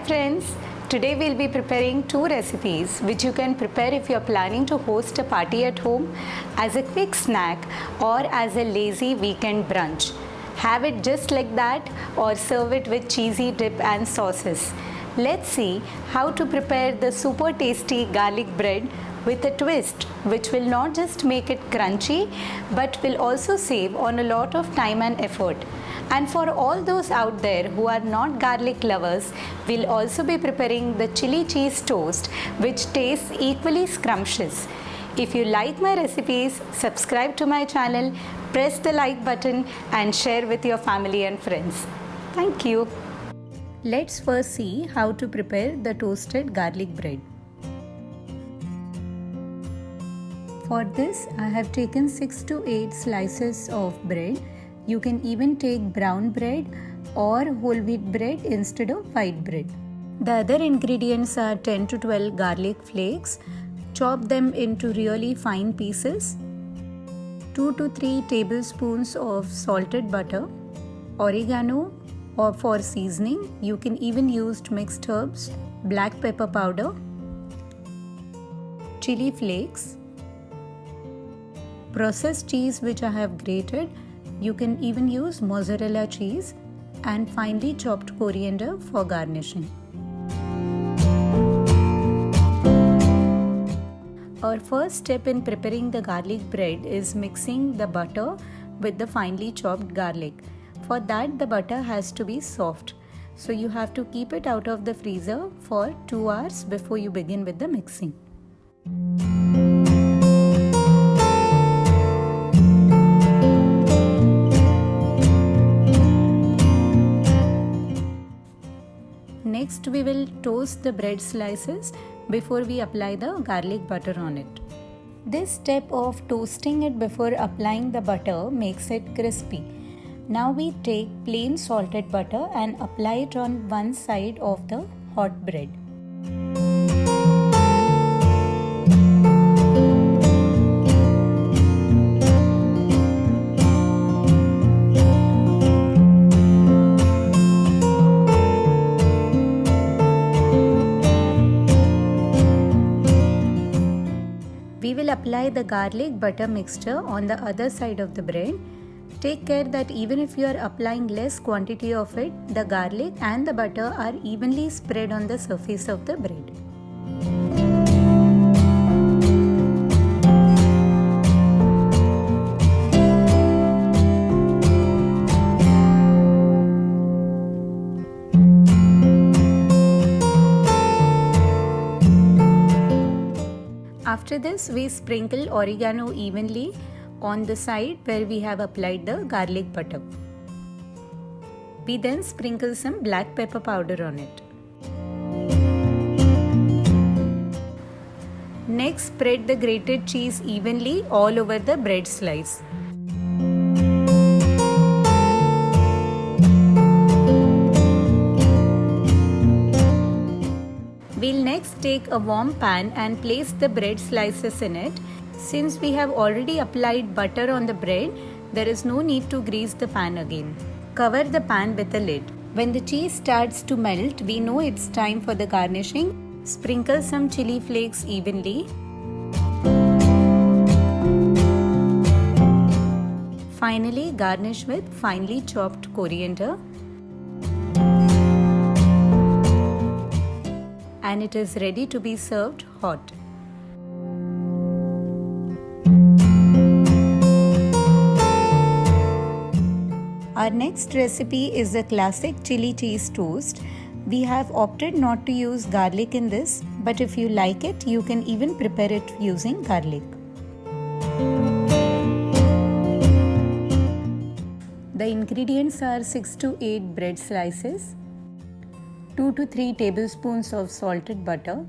friends, today we'll be preparing two recipes which you can prepare if you're planning to host a party at home, as a quick snack or as a lazy weekend brunch. Have it just like that or serve it with cheesy dip and sauces. Let's see how to prepare the super tasty garlic bread with a twist, which will not just make it crunchy but will also save on a lot of time and effort. And for all those out there who are not garlic lovers, we'll also be preparing the chili cheese toast, which tastes equally scrumptious. If you like my recipes, subscribe to my channel, press the like button and share with your family and friends. Thank you. Let's first see how to prepare the toasted garlic bread. For this, I have taken 6 to 8 slices of bread. You can even take brown bread or whole wheat bread instead of white bread. The other ingredients are 10 to 12 garlic flakes. Chop them into really fine pieces. 2 to 3 tablespoons of salted butter. Oregano or for seasoning. You can even use mixed herbs. Black pepper powder. Chili flakes. Processed cheese which I have grated. You can even use mozzarella cheese and finely chopped coriander for garnishing. Our first step in preparing the garlic bread is mixing the butter with the finely chopped garlic. For that, the butter has to be soft. So you have to keep it out of the freezer for 2 hours before you begin with the mixing. Next, we will toast the bread slices before we apply the garlic butter on it. This step of toasting it before applying the butter makes it crispy. Now we take plain salted butter and apply it on one side of the hot bread. We will apply the garlic butter mixture on the other side of the bread. Take care that even if you are applying less quantity of it, the garlic and the butter are evenly spread on the surface of the bread. After this, we sprinkle oregano evenly on the side where we have applied the garlic butter. We then sprinkle some black pepper powder on it. Next, spread the grated cheese evenly all over the bread slice. We'll next take a warm pan and place the bread slices in it. Since we have already applied butter on the bread, there is no need to grease the pan again. Cover the pan with a lid. When the cheese starts to melt, we know it's time for the garnishing. Sprinkle some chili flakes evenly. Finally, garnish with finely chopped coriander. And it is ready to be served hot. Our next recipe is the classic chili cheese toast. We have opted not to use garlic in this, but if you like it, you can even prepare it using garlic. The ingredients are 6 to 8 bread slices, 2 to 3 tablespoons of salted butter,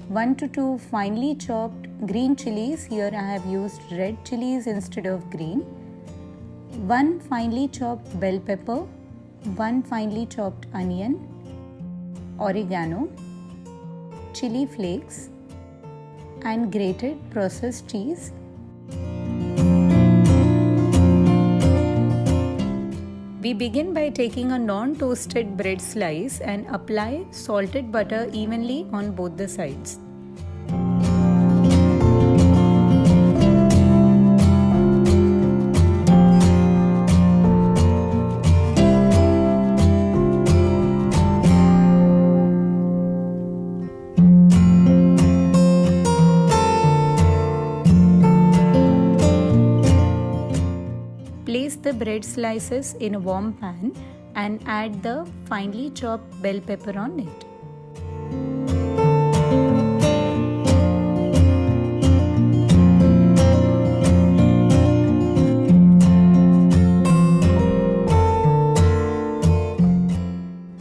1 to 2 finely chopped green chilies. Here I have used red chilies instead of green. 1 finely chopped bell pepper, 1 finely chopped onion, oregano, chili flakes, and grated processed cheese. We We begin by taking a non-toasted bread slice and apply salted butter evenly on both the sides. Place the bread slices in a warm pan and add the finely chopped bell pepper on it.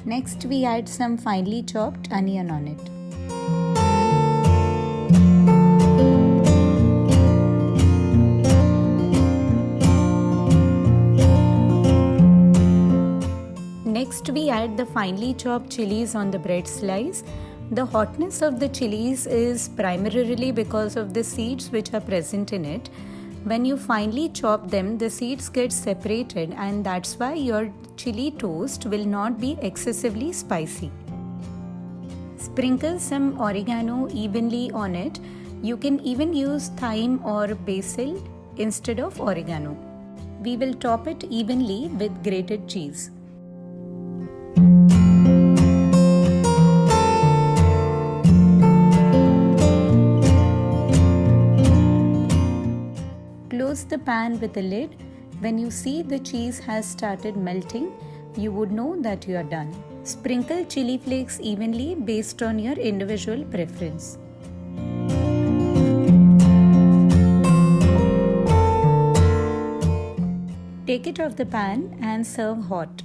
Next, we add some finely chopped onion on it. Next, we add the finely chopped chilies on the bread slice. The hotness of the chilies is primarily because of the seeds which are present in it. When you finely chop them, the seeds get separated, and that's why your chili toast will not be excessively spicy. Sprinkle some oregano evenly on it. You can even use thyme or basil instead of oregano. We will top it evenly with grated cheese. Close the pan with a lid. When you see the cheese has started melting, you would know that you are done. Sprinkle chili flakes evenly based on your individual preference. Take it off the pan and serve hot.